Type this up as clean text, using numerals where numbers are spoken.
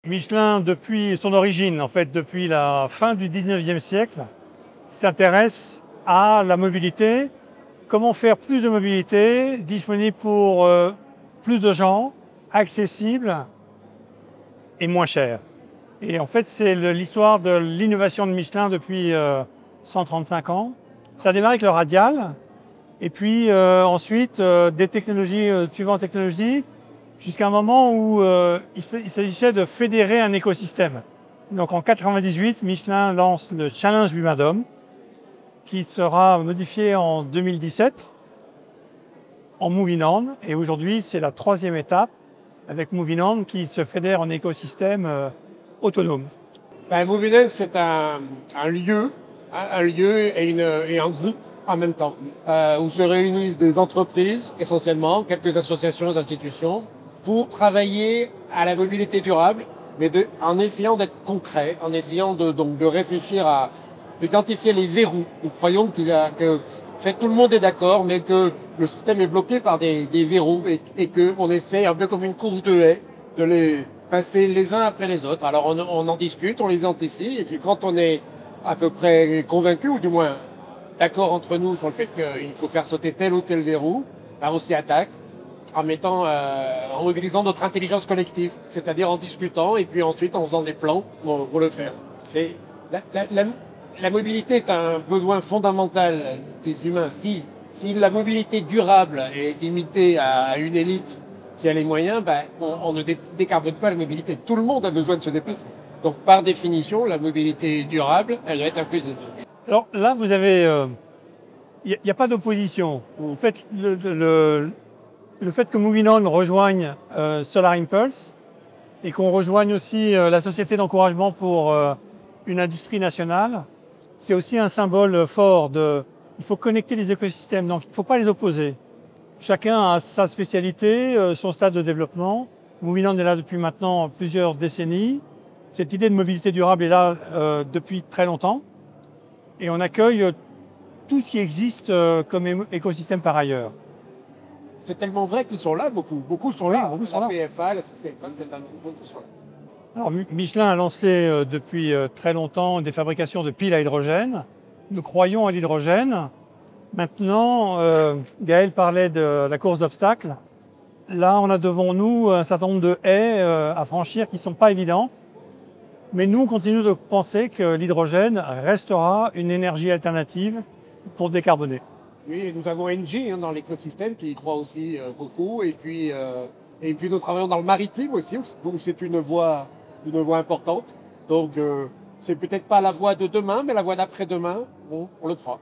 Michelin, depuis son origine, en fait, depuis la fin du 19e siècle, s'intéresse à la mobilité. Comment faire plus de mobilité disponible pour plus de gens, accessible et moins cher. Et en fait, c'est l'histoire de l'innovation de Michelin depuis 135 ans. Ça a démarré avec le radial, et puis ensuite des technologies, suivantes technologies, jusqu'à un moment où il s'agissait de fédérer un écosystème. Donc en 98, Michelin lance le Challenge Bumendum, qui sera modifié en 2017 en Moving On. Et aujourd'hui, c'est la 3e étape avec Moving On qui se fédère en écosystème autonome. Moving On, c'est un lieu et un groupe en même temps, où se réunissent des entreprises, essentiellement, quelques associations, institutions, pour travailler à la mobilité durable, mais en essayant d'être concret, en essayant de réfléchir à d'identifier les verrous. Nous croyons que tout le monde est d'accord, mais que le système est bloqué par des verrous et qu'on essaie, un peu comme une course de haies, de les passer les uns après les autres. Alors on en discute, on les identifie, et puis quand on est à peu près convaincu, ou du moins d'accord entre nous sur le fait qu'il faut faire sauter tel ou tel verrou, on s'y attaque en mobilisant notre intelligence collective, c'est-à-dire en discutant et puis ensuite en faisant des plans pour le faire. La mobilité est un besoin fondamental des humains. Si la mobilité durable est limitée à une élite qui a les moyens, on ne décarbone pas la mobilité. Tout le monde a besoin de se déplacer. Donc par définition, la mobilité durable, elle doit être inclusive. Alors là, vous avez... Il n'y a pas d'opposition. En fait, le fait que Moving On rejoigne Solar Impulse et qu'on rejoigne aussi la société d'encouragement pour une industrie nationale, c'est aussi un symbole fort il faut connecter les écosystèmes, donc il ne faut pas les opposer. Chacun a sa spécialité, son stade de développement. Moving On est là depuis maintenant plusieurs décennies. Cette idée de mobilité durable est là depuis très longtemps. Et on accueille tout ce qui existe comme écosystème par ailleurs. C'est tellement vrai qu'ils sont là, beaucoup. Beaucoup sont là. Beaucoup sont là. La PFA, la CCFA, beaucoup sont là. Alors, Michelin a lancé depuis très longtemps des fabrications de piles à hydrogène. Nous croyons à l'hydrogène. Maintenant, Gaël parlait de la course d'obstacles. Là, on a devant nous un certain nombre de haies à franchir qui ne sont pas évidentes. Mais nous, on continue de penser que l'hydrogène restera une énergie alternative pour décarboner. Oui, nous avons Engie dans l'écosystème qui y croit aussi beaucoup. Et puis nous travaillons dans le maritime aussi, où c'est une voie importante. Donc, c'est peut-être pas la voie de demain, mais la voie d'après-demain, on le croit.